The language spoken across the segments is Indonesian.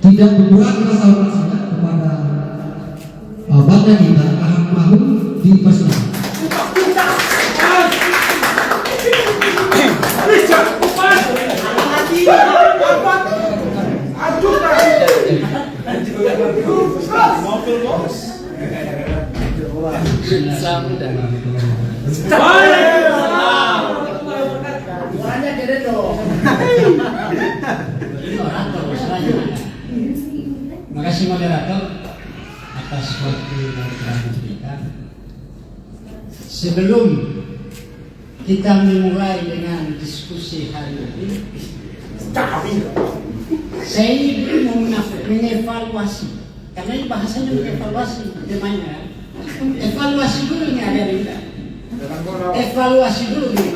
tidak mengurangi rasa hormat saya kepada bangsa kita akan mau dipersilakan. Makasih moderator atas waktu dan kehadiran kita. Sebelum kita memulai dengan diskusi hari ini, saya ini mau mengevaluasi, karena ini bahasanya mengevaluasi temanya. Evaluasi dulu ini ada kita. Evaluasi dulu nih.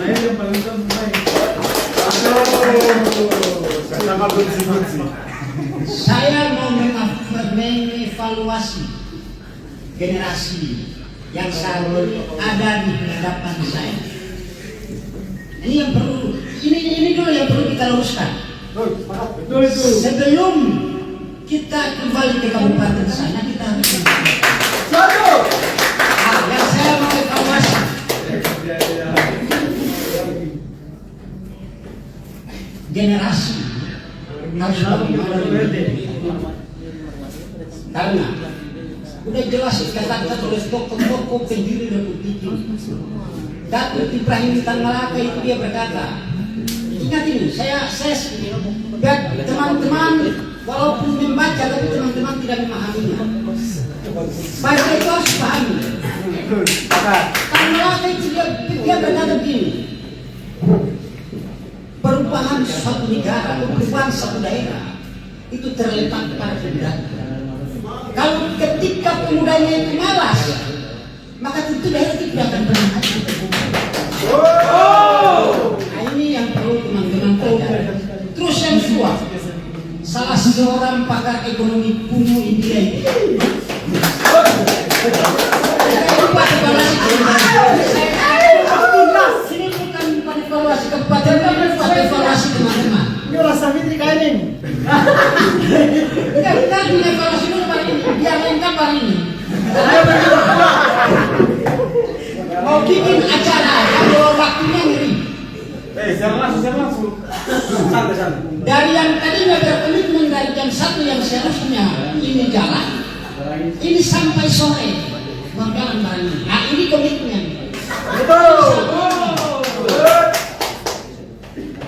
Saya mau mengevaluasi generasi yang saat ini ada di hadapan saya. Ini yang perlu, ini dulu yang perlu kita luruskan. Sebelum kita kembali ke kabupaten sana, kita harus yang saya mau evaluasi. Generasi harus bagaimana, karena udah jelas dikatakan oleh tokoh-tokoh pendiri Republik ini. Datuk Ibrahim Tan Malaka itu dia berkata, ingat ini, saya teman-teman walaupun membaca tapi teman-teman tidak memahaminya. Baca itu harus pahami. Tan Malaka itu dia berkata begini, perubahan suatu negara atau perubahan suatu daerah itu terletak pada pemuda. Kalau ketika pemudanya itu malas, maka tentu daerah itu tidak akan pernah ada. Nah, ini yang perlu teman-teman pelajari. Terus yang kedua, salah seorang pakar ekonomi kuno India itu. Ini bukan evaluasi kabupaten, bukan evaluasi teman-teman. Ini rasa fitri kain ini. Kita evaluasi dulu hari ini, biar lengkap hari ini. Mau bikin acara, kalau waktunya ngeri. Siapa langsung. Santai. Dari yang tadinya berkomitmen dari jam 1 yang seharusnya ini jalan, ini sampai sore mau jalan barang ini. Nah, ini komitmen.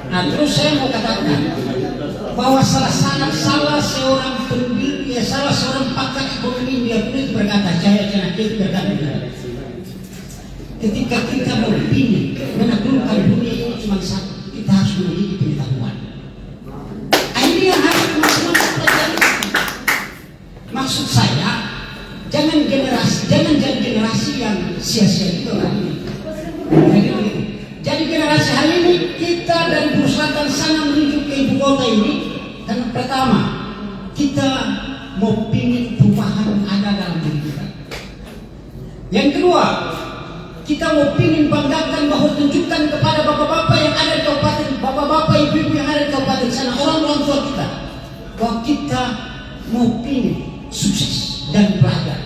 Nah, terus saya mau katakan bahwa salah seorang pendiri, salah seorang pakar ekonomi dia pun itu berkata, saya itu berkata, ketika kita mau pilih menaklukkan dunia ini cuma satu, kita harus memiliki pengetahuan. Ini yang harus teman-teman pelajari. Maksud saya, jangan jadi generasi yang sia-sia itu hari ini. Jadi generasi hari ini kita dari Selatan sana menuju ke ibu kota ini, dan pertama kita mau pingin perubahan ada dalam diri kita. Yang kedua, kita mau pingin banggakan bahwa tunjukkan kepada bapak-bapak yang ada di kabupaten, bapak-bapak ibu-ibu yang ada di kabupaten sana, orang-orang tua kita, bahwa kita mau pingin sukses dan belajar.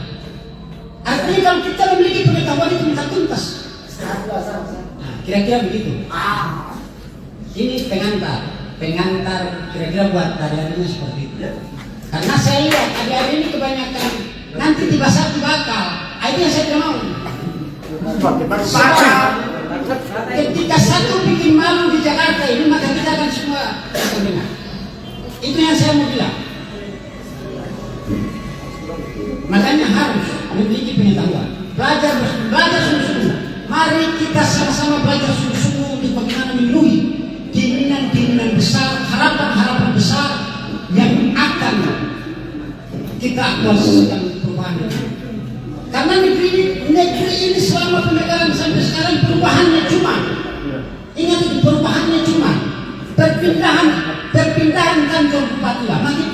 Artinya kalau kita memiliki pengetahuan itu bisa tuntas. Nah, kira-kira begitu. Ini pengantar kira-kira buat hari-hari ini seperti itu. Karena saya lihat hari-hari ini kebanyakan nanti tiba satu bakal. Itu yang saya tidak mau. Ketika satu bikin malu di Jakarta ini, maka kita akan semua terdengar. Itu yang saya mau bilang. Makanya harus memiliki pengetahuan, belajar sungguh-sungguh. Mari kita sama-sama belajar sungguh-sungguh untuk bagaimana memenuhi keinginan-keinginan besar, harapan-harapan besar yang akan kita aktualisasikan perubahan ini. Karena negeri ini selama pemegaran sampai sekarang perubahannya cuma, ingat itu, perubahannya cuma perpindahan kantor bupati lama ke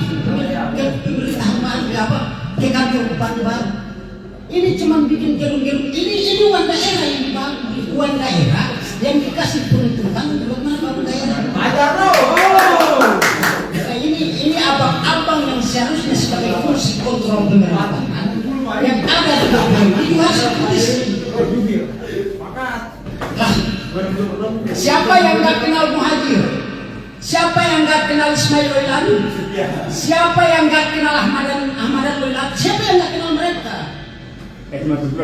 pemerintahan baru, ke kantor bupati baru. Ini cuma bikin gerung-gerung. Ini uang daerah yang dibangun, uang daerah yang dikasih peruntukan untuk mana bangun daerah. Ini abang-abang yang kontrol pemerintahan yang ada di bawah itu harus dikritisi. Lah, siapa yang nggak kenal Muhajir? Siapa yang nggak kenal Ismail Loilani? Siapa yang nggak kenal Ahmadan Loilani? Siapa yang nggak kenal mereka?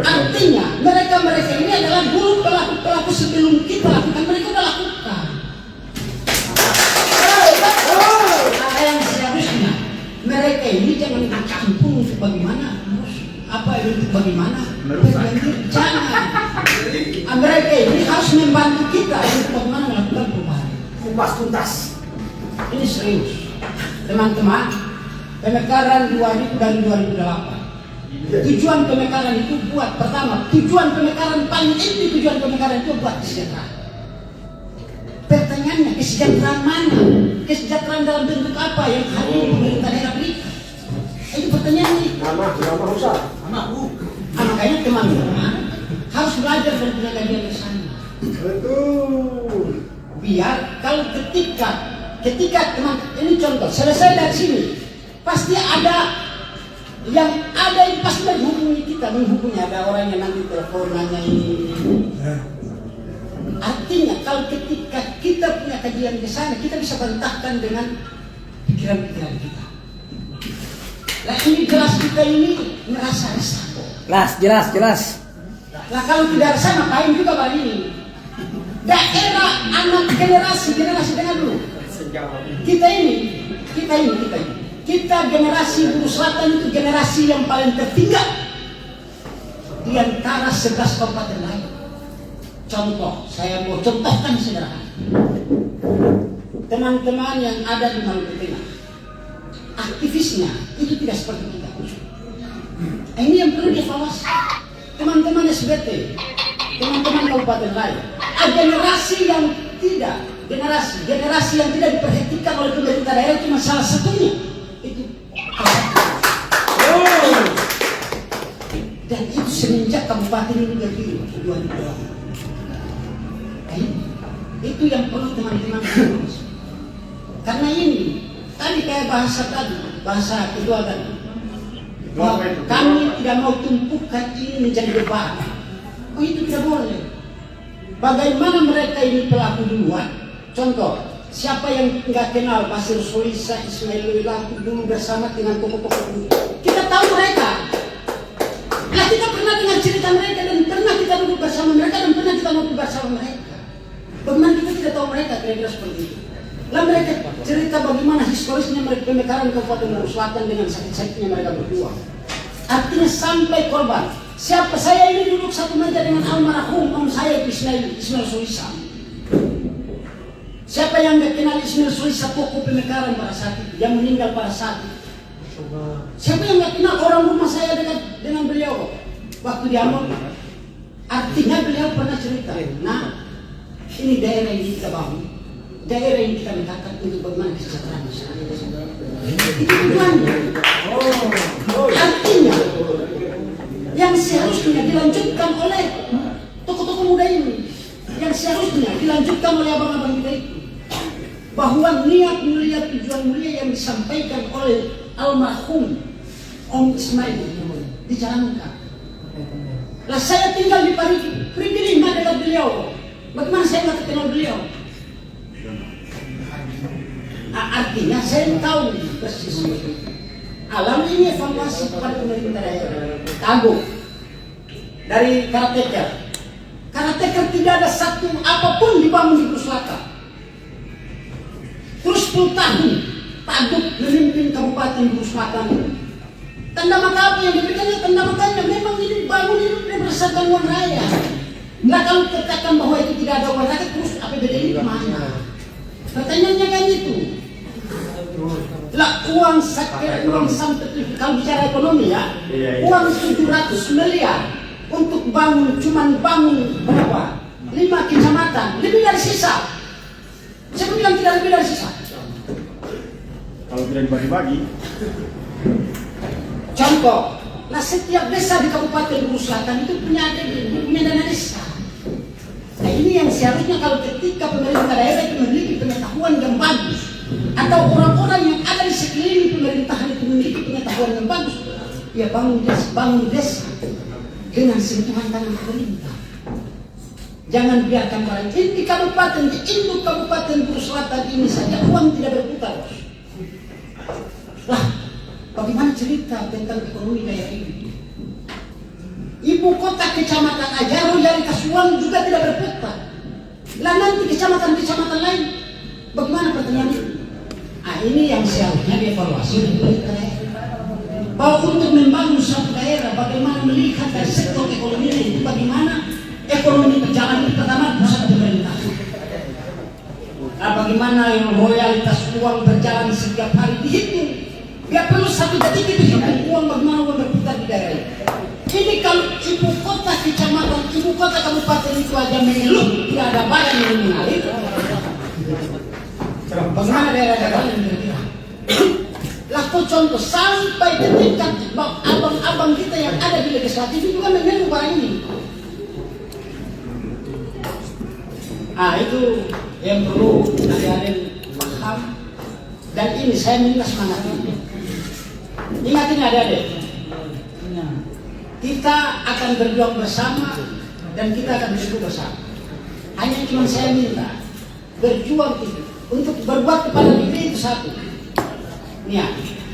Artinya mereka ini adalah dulu pelaku sebelum kita lakukan, mereka sudah lakukan. Apa yang seharusnya mereka ini jangan campur untuk bagaimana, untuk bagaimana? Jangan. Mereka ini harus membantu kita untuk bagaimana melakukan perubahan. Kupas tuntas. Ini serius, teman-teman. Pemekaran 2000 dan 2008. Tujuan pemekaran itu tujuan pemekaran paling inti, tujuan pemekaran itu buat kesejahteraan. Pertanyaannya, kesejahteraan mana? Kesejahteraan dalam bentuk apa yang hadir di pemerintah daerah berikan? Itu pertanyaannya. Nama rusak. Makanya teman-teman harus belajar dari pengkajian ke sana. Betul. Biar kalau ketika teman ini contoh selesai dari sini, pasti ada yang pasti menghubungi kita, ada orang yang nanti telepon nanya ini. Artinya kalau ketika kita punya kajian ke sana, kita bisa bantahkan dengan pikiran-pikiran kita. Nah ini jelas kita ini merasa resah. Jelas. Nah kalau tidak resah ngapain juga Pak ini? Daerah anak generasi dengan dulu. Kita generasi Buru Selatan itu generasi yang paling tertinggal di antara 11 kabupaten lain. Contoh, saya mau contohkan sederhana. Teman-teman yang ada di Maluku Tengah, aktivisnya itu tidak seperti kita. Ini yang perlu dievaluasi. Teman-teman SBT, teman-teman kabupaten lain, generasi yang tidak diperhatikan oleh pemerintah daerah cuma salah satunya itu. Dan itu semenjak kabupaten ini berdiri 2002. Itu yang perlu teman-teman urus. Karena ini tadi kayak bahasa kedua tadi. Kami tidak mau tumpukan ini menjadi beban. Itu tidak boleh. Bagaimana mereka ini pelaku duluan? Contoh, siapa yang nggak kenal Basir Solisa, Ismail Loilani dulu bersama dengan tokoh-tokoh itu? Kita tahu mereka. Nah, kita pernah dengar cerita mereka dan pernah kita duduk bersama mereka dan pernah kita ngobrol bersama mereka. Bagaimana kita tidak tahu mereka kira-kira seperti itu? Lah mereka cerita bagaimana historisnya mereka pemekaran Kabupaten Buru Selatan dengan sakit-sakitnya mereka berdua. Artinya sampai korban. Siapa saya ini duduk satu meja dengan almarhum om saya Ismail Solisa. Siapa yang tidak kenal Ismail Solisa tokoh pemekaran pada saat itu, yang meninggal pada saat itu? Siapa yang tidak kenal orang rumah saya dekat dengan beliau waktu di Ambon? Artinya beliau pernah cerita. Nah, ini daerah yang kita bangun, daerah yang kita mintakan untuk bagaimana kesejahteraan masyarakat. Itu tujuannya. Artinya yang seharusnya dilanjutkan oleh tokoh-tokoh muda ini, yang seharusnya dilanjutkan oleh abang-abang kita itu, bahwa niat mulia, tujuan mulia yang disampaikan oleh almarhum Om Ismail dijalankan. Lah saya tinggal di Parigi, pergi 5 dekat beliau. Bagaimana saya nggak kenal beliau? Artinya saya tahu persis. Alam ini evaluasi kepada pemerintah daerah. Kagum dari karateker. Karateker tidak ada satu apapun dibangun di Buru Selatan. Terus 10 tahun Taguk memimpin Kabupaten Buru Selatan. Tanda mata apa yang diberikannya? Tanda matanya memang ini bangun itu berdasarkan uang rakyat. Nah kalau katakan bahwa itu tidak ada uang rakyat, terus APBD ini kemana? Pertanyaannya kan itu. Lah uang sampai kalau bicara ekonomi ya, uang 700 miliar untuk cuman bangun berapa? 5 kecamatan, lebih dari sisa. Saya bilang tidak lebih dari sisa. Kalau tidak dibagi-bagi. Contoh, nah setiap desa di Kabupaten Buru Selatan itu punya dana desa. Nah ini yang seharusnya kalau ketika pemerintah daerah itu memiliki pengetahuan yang bagus, atau orang-orang yang ada di sekeliling pemerintahan itu memiliki pengetahuan yang bagus, ya bangun desa dengan sentuhan tangan pemerintah. Jangan biarkan barang ini di kabupaten, di induk Kabupaten Buru Selatan ini saja uang tidak berputar. Lah, bagaimana cerita tentang ekonomi daerah ini? Ibu kota kecamatan aja royalitas uang juga tidak berputar. Lah nanti kecamatan-kecamatan lain, bagaimana pertanyaan itu? Ah, ini yang seharusnya dievaluasi oleh pemerintah daerah. Bahwa untuk membangun suatu daerah, bagaimana melihat dari sektor ekonomi itu, bagaimana ekonomi berjalan itu pertama pusat pemerintah. Nah, bagaimana royalitas uang berjalan setiap hari dihitung. Gak perlu satu detik itu hitung uang, bagaimana uang berputar di daerah ini. Ini kalau ibu kota kecamatan, ibu kota kabupaten itu aja mengeluh, tidak ada barang yang mengalir. Bagaimana daerah-daerah yang kira-kira? Laku contoh sampai ke tingkat abang-abang kita yang ada di legislatif itu juga mengeluh barang ini. Ah, itu yang perlu adik-adik paham. Dan ini saya minta semangat ini. Ingat ini adik-adik. Kita akan berjuang bersama dan kita akan bersatu bersama. Hanya cuma saya minta berjuang itu untuk berbuat kepada negeri itu satu. Nih ya,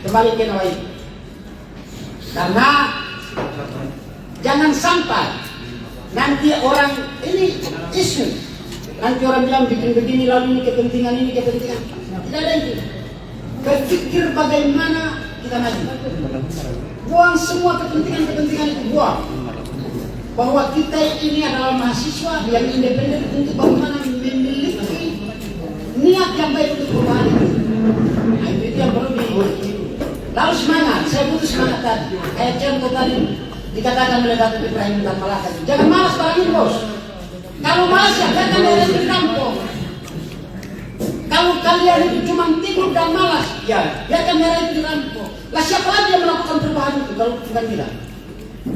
kembali ke nawai. Karena jangan sampai nanti orang ini isu. Nanti orang bilang bikin begini lalu ini kepentingan. Tidak ada itu. Berpikir bagaimana kita maju. Buang semua kepentingan itu, buang. Bahwa kita ini adalah mahasiswa yang independen untuk bagaimana memiliki niat yang baik untuk perubahan itu. Nah, itu yang perlu lalu semangat, saya butuh semangat tadi. Kayak contoh tadi dikatakan oleh Datuk Ibrahim dan Malaka. Jangan malas barang ini, bos. Kalau malas ya jangan daerah di kampung. Kalau kalian itu cuma tidur dan malas, ya biarkan daerah itu di kampung. Lah siapa lagi yang melakukan perubahan itu kalau bukan kita?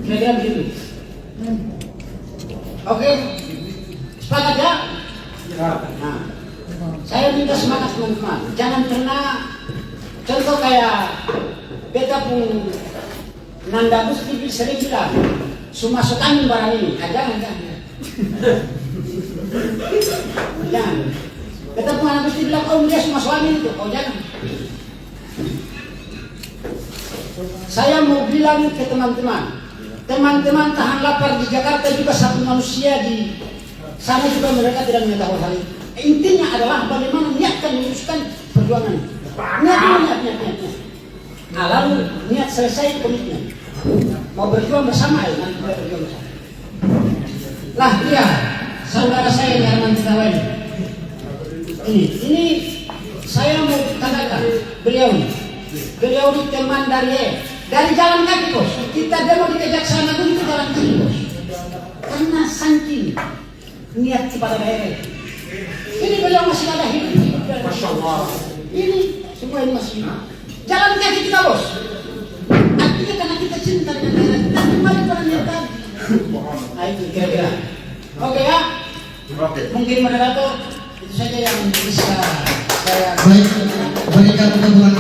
Kira-kira begitu. Oke, sepakat ya? Nah, saya minta semangat teman-teman. Jangan pernah contoh kayak beta pun Nanda Gusti sering bilang, sumasuk angin barang ini. Jangan. Jangan. Beta pun Nanda Gusti bilang, oh dia sumasuk angin itu. Oh jangan. Saya mau bilang ke teman-teman, teman-teman tahan lapar di Jakarta juga satu manusia di sana juga mereka tidak mengetahui hal itu. Intinya adalah bagaimana niatkan meneruskan perjuangan. Niat. Nah, lalu niat selesai komitmen. Mau berjuang bersama ya, nanti boleh berjuang bersama. Lah dia, saudara saya yang Arman Tawai. Ini saya mau katakan beliau ini teman dari jalan kaki, bos. Kita demo di Kejaksaan Agung itu jalan kaki, bos. Karena saking niat kepada daerah. Ini beliau masih ada hidup. Masya Allah. Ini semua ini masih jalan kaki kita, bos. Artinya karena kita cinta dengan daerah, kita kembali pada niat tadi. Nah itu kira-kira. Oke ya. Mungkin moderator itu saja yang bisa saya. Baik, berikan tepuk tangan.